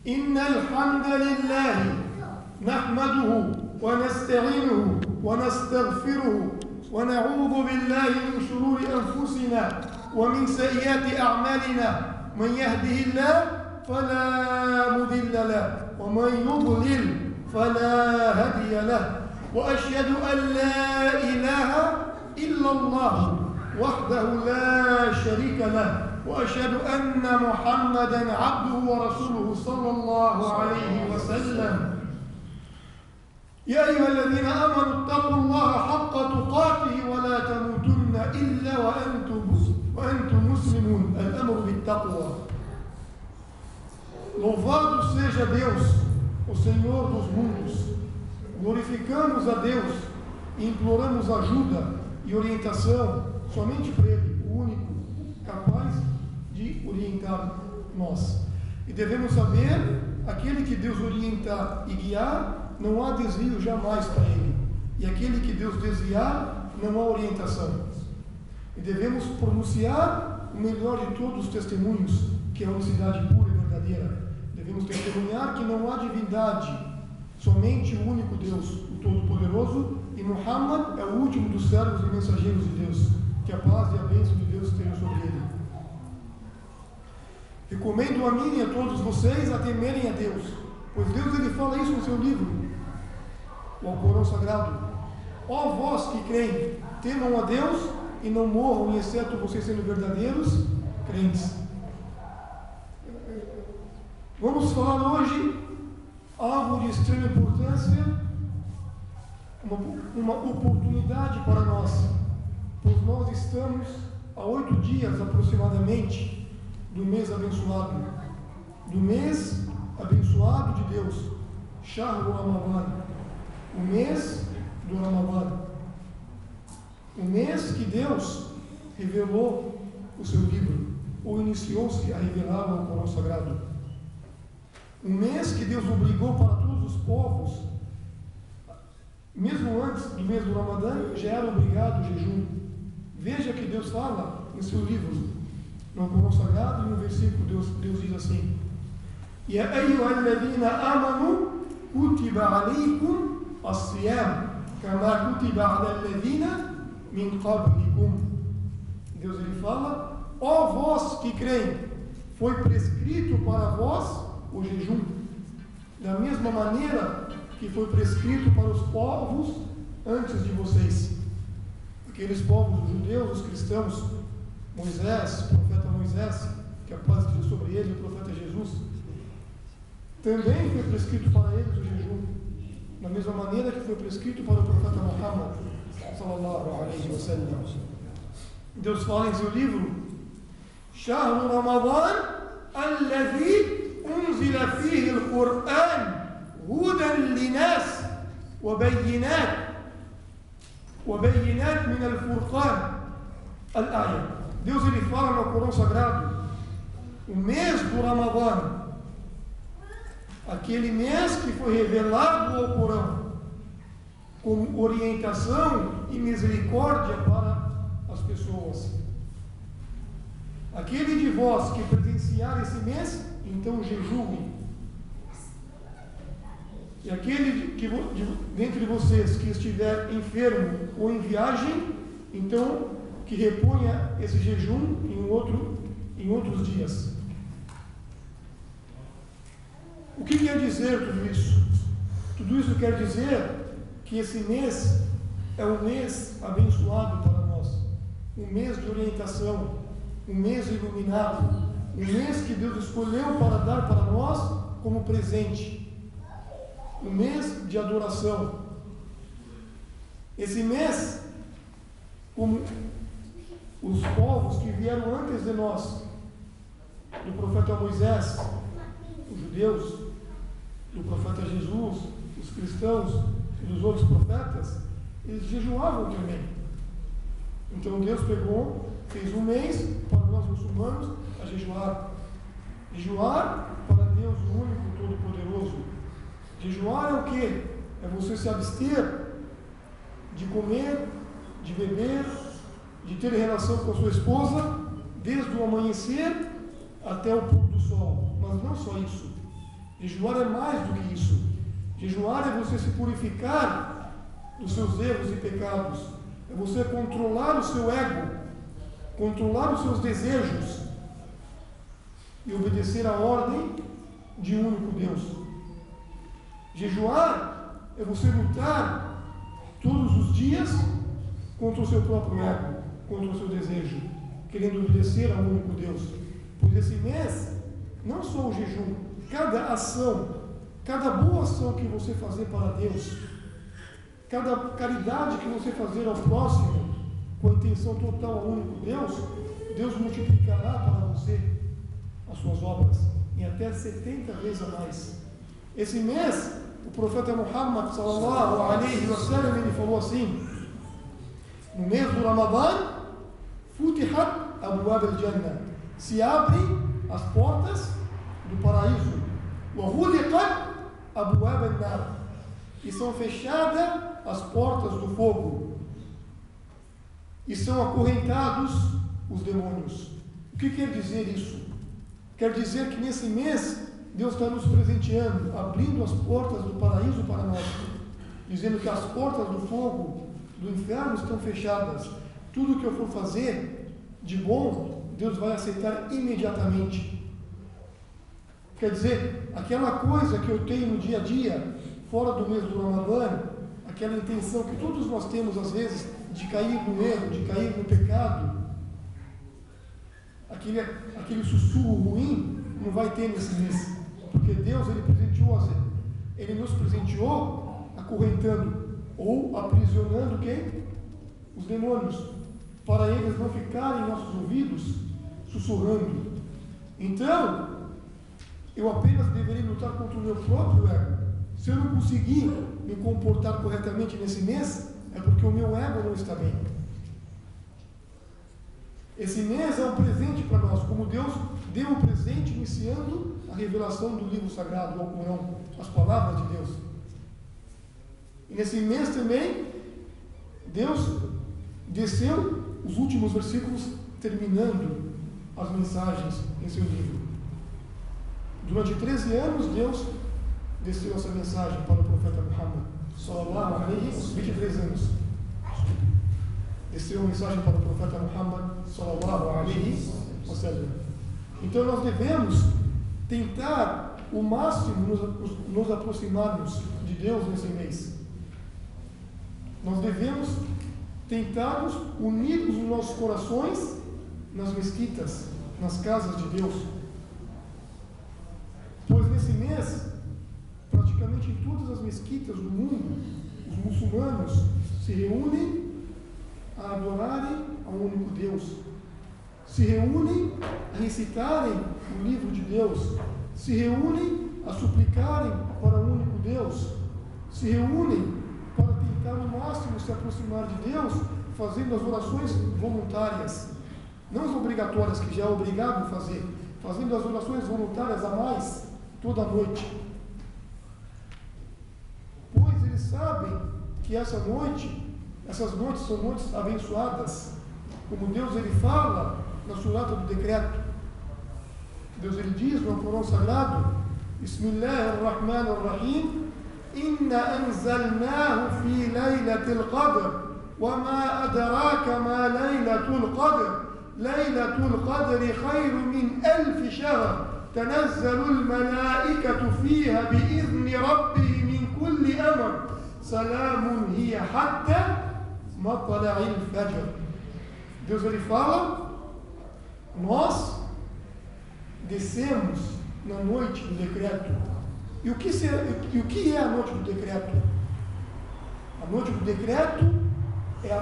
إن الحمد لله نحمده ونستعينه ونستغفره ونعوذ بالله من شرور أنفسنا ومن سيئات أعمالنا من يهده الله فلا مضل له ومن يضلل فلا هادي له وأشهد أن لا إله إلا الله وحده لا شريك له وأشهد أن محمدا عبده ورسوله صلى الله عليه وسلم يا أيها الذين آمنوا اتقوا الله حق تقاته ولا تموتن إلا وأنتم مسلمون. الأمر بالتقوى. Louvado seja Deus, o Senhor dos mundos. Glorificamos a Deus e imploramos ajuda e orientação somente por Ele, o único capaz de orientar nós. E devemos saber, aquele que Deus orienta e guiar, não há desvio jamais para ele. E aquele que Deus desviar, não há orientação. E devemos pronunciar o melhor de todos os testemunhos, que é a unicidade pura e verdadeira. Devemos testemunhar que não há divindade, somente o único Deus, o Todo-Poderoso, e Muhammad é o último dos servos e mensageiros de Deus. Que a paz e a bênção de Deus estejam sobre ele. Recomendo a mim e a todos vocês a temerem a Deus, pois Deus ele fala isso no seu livro, o Alcorão Sagrado. Ó vós que creem, temam a Deus e não morram, exceto vocês sendo verdadeiros crentes. Vamos falar hoje algo de extrema importância, uma oportunidade para nós, pois nós estamos a 8 dias aproximadamente do mês abençoado, de Deus, Shahru Ramadan, o mês do Ramadan, o mês que Deus revelou o seu livro, ou iniciou-se a revelar o Alcorão Sagrado, um mês que Deus obrigou para todos os povos, mesmo antes do mês do Ramadã, já era obrigado o jejum. Veja que Deus fala em seu livro, no Alcorão Sagrado, e no versículo Deus diz assim: Ya ayyuhalladhina amanu kutiba alaykum as-siyam kama kutiba ala alladhina min qablikum. Deus ele fala: ó vós que creem, foi prescrito para vós o jejum, da mesma maneira que foi prescrito para os povos antes de vocês. Aqueles povos, os judeus, os cristãos, Moisés, o profeta Moisés, que a paz de Deus sobre ele, o profeta Jesus, também foi prescrito para eles o jejum, da mesma maneira que foi prescrito para o profeta Muhammad sallallahu alaihi wasallam. Deus fala em seu livro: Shahru Ramadan alladhi unzila fihi al-Qur'an hudan linas wa bayyinat min al-Furqan al-Aya. Deus ele fala no Alcorão Sagrado, o mês do Ramadã, aquele mês que foi revelado ao Alcorão como orientação e misericórdia para as pessoas. Aquele de vós que presenciar esse mês, então jejuem. E aquele dentre vocês que estiver enfermo ou em viagem, então que reponha esse jejum em outros dias. O que quer dizer tudo isso? Tudo isso quer dizer que esse mês é um mês abençoado para nós, um mês de orientação, um mês iluminado, um mês que Deus escolheu para dar para nós como presente, um mês de adoração. Esse mês, como os povos que vieram antes de nós, do profeta Moisés, os judeus, do profeta Jesus, os cristãos e dos outros profetas, eles jejuavam também. Então Deus fez um mês para nós muçulmanos a jejuar. Jejuar para Deus, o único, todo-poderoso. Jejuar é o quê? É você se abster de comer, de beber, de ter relação com a sua esposa, desde o amanhecer até o pôr do sol. Mas não só isso. Jejuar é mais do que isso. Jejuar é você se purificar dos seus erros e pecados. É você controlar o seu ego, controlar os seus desejos e obedecer à ordem de um único Deus. Jejuar é você lutar todos os dias contra o seu próprio ego, contra o seu desejo, querendo obedecer ao único Deus. Pois esse mês, não só o jejum, cada ação, cada boa ação que você fazer para Deus, cada caridade que você fazer ao próximo, com a intenção total ao único Deus, Deus multiplicará para você as suas obras em até 70 vezes a mais. Esse mês, o profeta Muhammad sallallahu alaihi wasallam, ele falou assim: no mês do Ramadã, futihat abwab al-jannah, se abrem as portas do paraíso, wa ghuliqat abwab an-nar, e são fechadas as portas do fogo, e são acorrentados os demônios. O que quer dizer isso? Quer dizer que nesse mês Deus está nos presenteando, abrindo as portas do paraíso para nós, dizendo que as portas do fogo, do inferno, estão fechadas. Tudo que eu for fazer de bom, Deus vai aceitar imediatamente. Quer dizer, aquela coisa que eu tenho no dia a dia, fora do mês do Ramadã, aquela intenção que todos nós temos às vezes de cair no erro, de cair no pecado, aquele sussurro ruim, não vai ter nesse mês, porque Deus ele nos presenteou acorrentando ou aprisionando quem? Os demônios, para eles não ficarem em nossos ouvidos sussurrando. Então, eu apenas deveria lutar contra o meu próprio ego. Se eu não conseguir me comportar corretamente nesse mês, é porque o meu ego não está bem. Esse mês é um presente para nós, como Deus deu um presente iniciando a revelação do livro sagrado, o Alcorão, as palavras de Deus. E nesse mês também, Deus desceu os últimos versículos terminando as mensagens em seu livro. Durante 13 anos, Deus desceu essa mensagem para o profeta Muhammad, sallallahu alaihi wasallam, 23 anos. Desceu a mensagem para o profeta Muhammad, sallallahu alaihi wasallam. Então nós devemos tentar o máximo nos aproximarmos de Deus nesse mês. Nós devemos tentar unir os nossos corações nas mesquitas, nas casas de Deus. Pois nesse mês, praticamente em todas as mesquitas do mundo, os muçulmanos se reúnem a adorarem ao único Deus, se reúnem a recitarem o livro de Deus, se reúnem a suplicarem para o único Deus, se reúnem para tentar no máximo se aproximar de Deus, fazendo as orações voluntárias, não as obrigatórias que já é obrigado a fazer, fazendo as orações voluntárias a mais toda noite, pois eles sabem que essas noites são noites abençoadas, como Deus ele fala na surata do decreto. Deus ele diz no Alcorão sagrado: Bismillahirrahmanirrahim, Inna anzalnahu fi laylatil qadr, wa ma adraka ma laylatul qadr, laylatul qadri khayru min alf shahr, tanazzalul malaikatu fiha bi'izni rabbihim min kulli amr, salamun hiya hatta matla'il fajr. Deus ele fala: nós descemos na noite do decreto. E o que é a noite do decreto? A noite do decreto é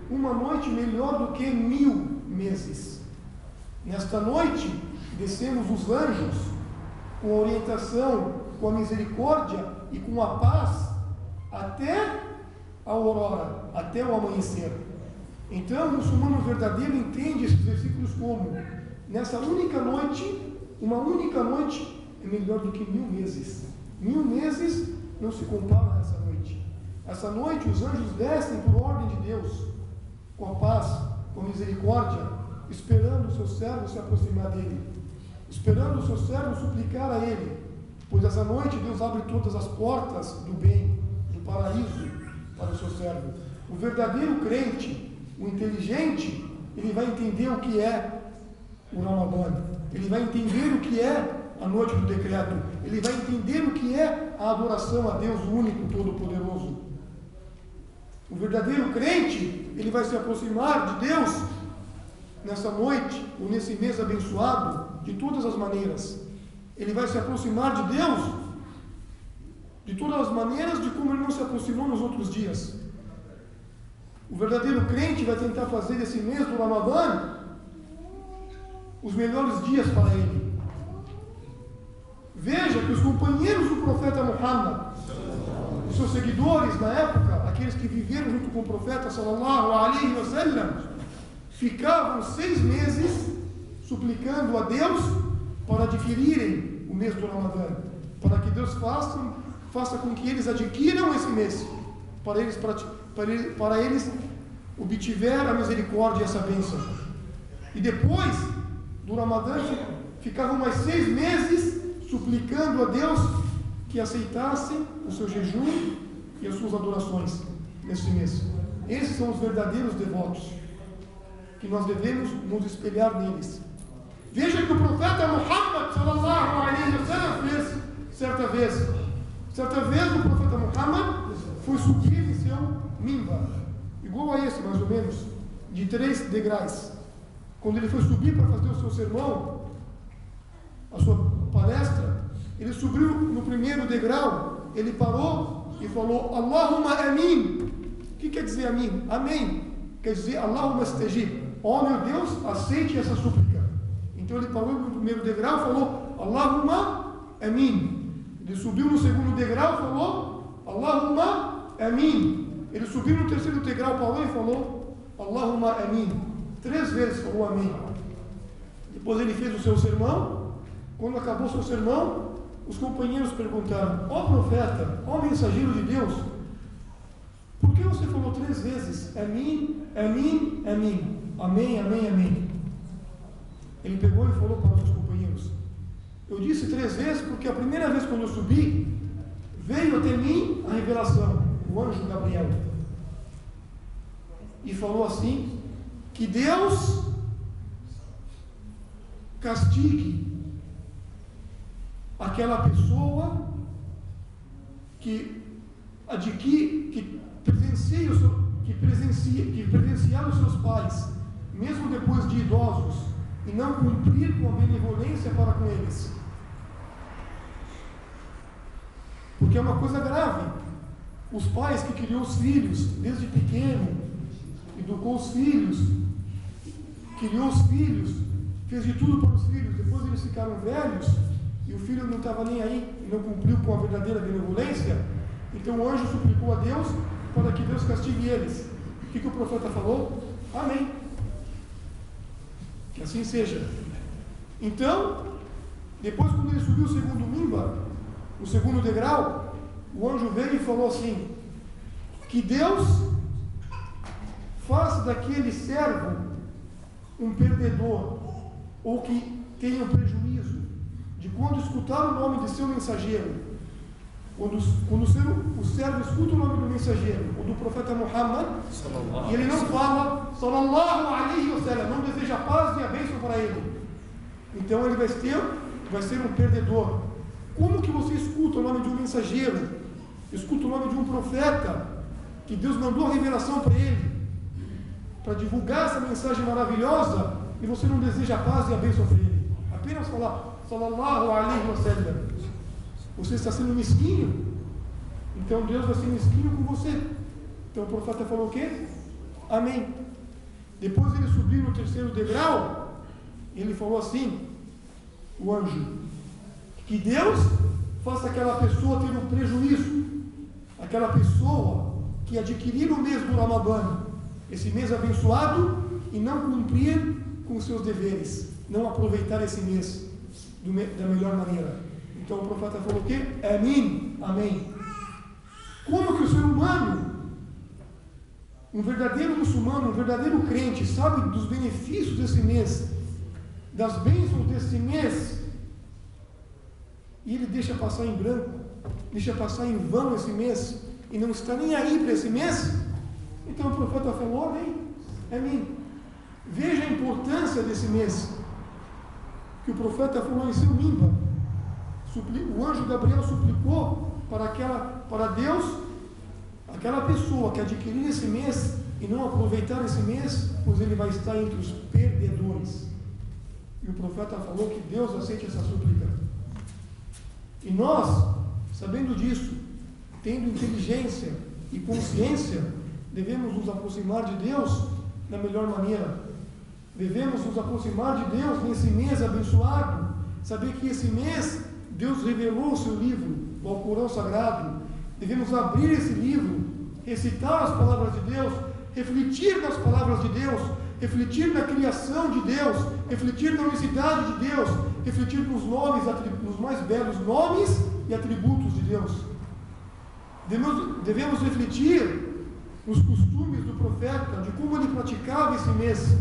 uma noite melhor do que 1000 meses. Nesta noite descemos os anjos com a orientação, com a misericórdia e com a paz até a aurora, até o amanhecer. Então o muçulmano verdadeiro entende esses versículos como: nessa única noite, uma única noite é melhor do que 1000 meses. 1000 meses não se compara a essa noite. Essa noite os anjos descem por ordem de Deus, com a paz, com a misericórdia, esperando o seu servo se aproximar dele, esperando o seu servo suplicar a ele, pois essa noite Deus abre todas as portas do bem, do paraíso para o seu servo. O verdadeiro crente, o inteligente, ele vai entender o que é o Ramadã, ele vai entender o que é a noite do decreto, ele vai entender o que é a adoração a Deus, o único, todo-poderoso. O verdadeiro crente, ele vai se aproximar de Deus nessa noite, ou nesse mês abençoado, de todas as maneiras. Ele vai se aproximar de Deus de todas as maneiras, de como ele não se aproximou nos outros dias. O verdadeiro crente vai tentar fazer desse mês do Ramadã os melhores dias para ele. Veja que os companheiros do profeta Muhammad, os seus seguidores na época, aqueles que viveram junto com o profeta sallallahu alaihi wasallam, ficavam 6 meses suplicando a Deus para adquirirem o mês do Ramadã, para que Deus faça com que eles adquiram esse mês, para eles obtiver a misericórdia e essa bênção. E depois do Ramadã ficavam mais 6 meses suplicando a Deus que aceitassem o seu jejum e as suas adorações nesse mês. Esses são os verdadeiros devotos, que nós devemos nos espelhar neles. Veja que o profeta Muhammad sallallahu alaihi wasallam fez certa vez o profeta Muhammad foi subir em seu mimbar, igual a esse mais ou menos, de 3 degraus. Quando ele foi subir para fazer o seu sermão, a sua palestra, ele subiu no primeiro degrau, ele parou e falou: Allahumma amin. O que quer dizer amin? Amém. Quer dizer Allahumma astajib. Oh meu Deus, aceite essa súplica. Então ele parou no primeiro degrau e falou: Allahumma amin. Ele subiu no segundo degrau e falou: Allahumma amin. Ele subiu no terceiro degrau, parou e falou: Allahumma amin. 3 vezes falou amém. Depois ele fez o seu sermão. Quando acabou o seu sermão, os companheiros perguntaram: ó profeta, ó mensageiro de Deus, por que você falou 3 vezes amém, amém, amém, amém, amém, amém? Ele pegou e falou para os seus companheiros: eu disse 3 vezes porque a primeira vez quando eu subi, veio até mim a revelação, o anjo Gabriel, e falou assim: que Deus castigue aquela pessoa que presenciar os seus pais, mesmo depois de idosos, e não cumprir com a benevolência para com eles. Porque é uma coisa grave. Os pais que criou os filhos desde pequeno, educou os filhos, criou os filhos, fez de tudo para os filhos, depois eles ficaram velhos, e o filho não estava nem aí, e não cumpriu com a verdadeira benevolência. Então o anjo suplicou a Deus para que Deus castigue eles. O que o profeta falou? Amém. Que assim seja. Então, depois quando ele subiu o segundo mimbar, o segundo degrau, o anjo veio e falou assim: que Deus faça daquele servo um perdedor, ou que tenha um prejuízo de quando escutar o nome de seu mensageiro. Quando o servo escuta o nome do mensageiro, ou do profeta Muhammad, e ele não fala sallallahu alaihi wasallam, não deseja paz e a bênção para ele, então ele vai ser um perdedor. Como que você escuta o nome de um mensageiro, escuta o nome de um profeta, que Deus mandou a revelação para ele, para divulgar essa mensagem maravilhosa, e você não deseja paz e a bênção para ele? Apenas falar sallallahu alaihi wasallam, você está sendo mesquinho. Então Deus vai ser mesquinho com você. Então o profeta falou o quê? Amém. Depois ele subiu no terceiro degrau, e ele falou assim, o anjo: que Deus faça aquela pessoa ter um prejuízo, aquela pessoa que adquirir o mês do Ramadã, esse mês abençoado, e não cumprir com os seus deveres, não aproveitar esse mês da melhor maneira. Então o profeta falou o quê? Amém, amém. Como que o ser humano, um verdadeiro muçulmano, um verdadeiro crente, sabe dos benefícios desse mês, das bênçãos desse mês, e ele deixa passar em branco, deixa passar em vão esse mês, e não está nem aí para esse mês, então o profeta falou: amém, é mim. Veja a importância desse mês, que o profeta falou em seu mimbar. O anjo Gabriel suplicou para Deus, aquela pessoa que adquirir esse mês e não aproveitar esse mês, pois ele vai estar entre os perdedores. E o profeta falou que Deus aceite essa súplica. E nós, sabendo disso, tendo inteligência e consciência, devemos nos aproximar de Deus da melhor maneira. Devemos nos aproximar de Deus nesse mês abençoado, saber que esse mês Deus revelou o seu livro, o Alcorão Sagrado. Devemos abrir esse livro, recitar as palavras de Deus, refletir nas palavras de Deus, refletir na criação de Deus, refletir na unicidade de Deus, refletir nos nomes, nos mais belos nomes e atributos de Deus. Devemos refletir nos costumes do profeta, de como ele praticava esse mês,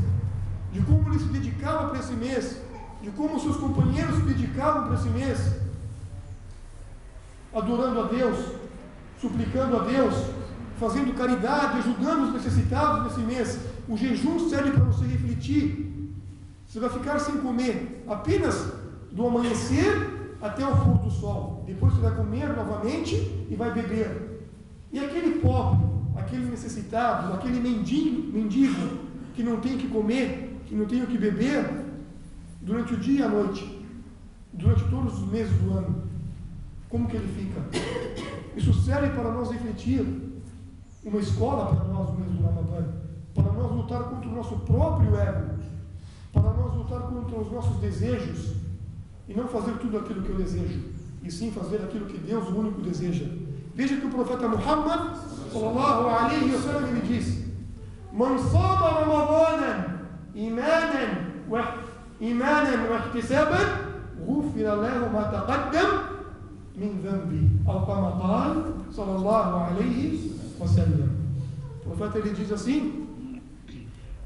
de como ele se dedicava para esse mês, de como seus companheiros se dedicavam para esse mês, adorando a Deus, suplicando a Deus, fazendo caridade, ajudando os necessitados nesse mês. O jejum serve para você refletir. Você vai ficar sem comer apenas do amanhecer até o pôr do sol. Depois você vai comer novamente e vai beber. E aquele pobre, aquele necessitado, aquele mendigo que não tem o que comer, que não tem o que beber, durante o dia e a noite, durante todos os meses do ano, como que ele fica? Isso serve para nós refletir, uma escola para nós no mês do Ramadã, para nós lutar contra o nosso próprio ego, para nós lutar contra os nossos desejos, e não fazer tudo aquilo que eu desejo, e sim fazer aquilo que Deus, o único, deseja. Veja que o profeta Muhammad sallallahu alaihi wasallam, ele diz: Man sama Ramadanan imanan wa ihtisaban ghufira lahu ma taqaddam min dhanbi, aw kama qala sallallahu alaihi wasallam. O profeta, ele diz assim: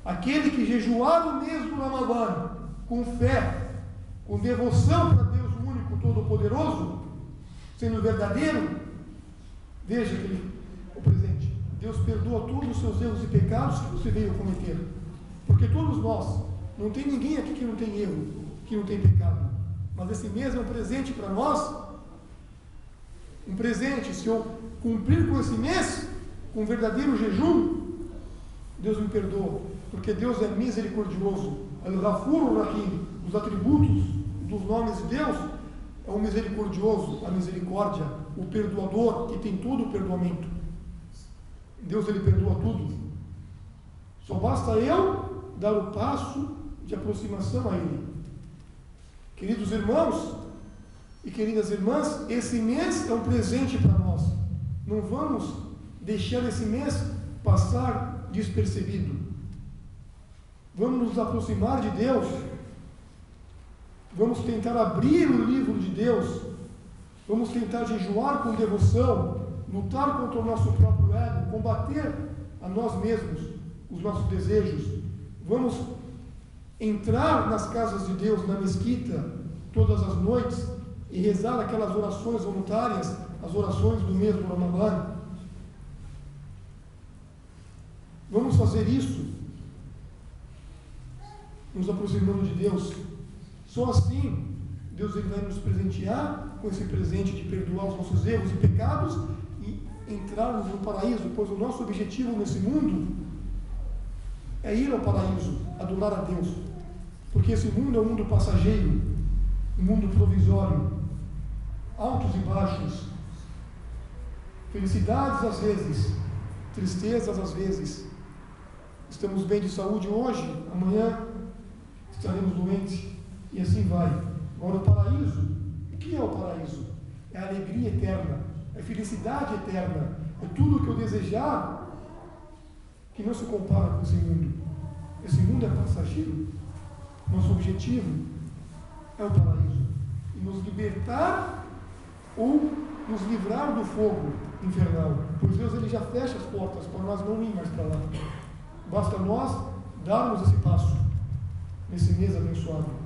aquele que jejuar o mês do Ramadã com fé, com devoção para Deus, o único, todo-poderoso, sendo verdadeiro, veja que o presente, Deus perdoa todos os seus erros e pecados que você veio cometer, porque todos nós, não tem ninguém aqui que não tem erro, que não tem pecado, mas esse mês é um presente para nós, um presente. Se eu cumprir com esse mês, com um verdadeiro jejum, Deus me perdoa, porque Deus é misericordioso. Al-Ghafur Rahim, os atributos dos nomes de Deus, é o misericordioso, a misericórdia, o perdoador, que tem todo o perdoamento. Deus, ele perdoa tudo. Só basta eu dar o passo de aproximação a Ele. Queridos irmãos e queridas irmãs, esse mês é um presente para nós. Não vamos deixar esse mês passar despercebido. Vamos nos aproximar de Deus. Vamos tentar abrir o livro de Deus. Vamos tentar jejuar com devoção, lutar contra o nosso próprio ego, combater a nós mesmos, os nossos desejos. Vamos entrar nas casas de Deus, na mesquita, todas as noites e rezar aquelas orações voluntárias, as orações do mês do Ramadã. Vamos fazer isso, nos aproximando de Deus. Só assim Deus, ele vai nos presentear com esse presente de perdoar os nossos erros e pecados e entrarmos no paraíso, pois o nosso objetivo nesse mundo é ir ao paraíso, adorar a Deus, porque esse mundo é um mundo passageiro, um mundo provisório, altos e baixos, felicidades às vezes, tristezas às vezes. Estamos bem de saúde hoje, amanhã estaremos doentes, e assim vai. Agora, o paraíso, o que é o paraíso? É a alegria eterna, é a felicidade eterna, é tudo o que eu desejar, que não se compara com esse mundo. Esse mundo é passageiro. Nosso objetivo é o paraíso, e nos libertar ou nos livrar do fogo infernal, pois Deus, ele já fecha as portas para nós não ir mais para lá. Basta nós darmos esse passo nesse mês abençoado.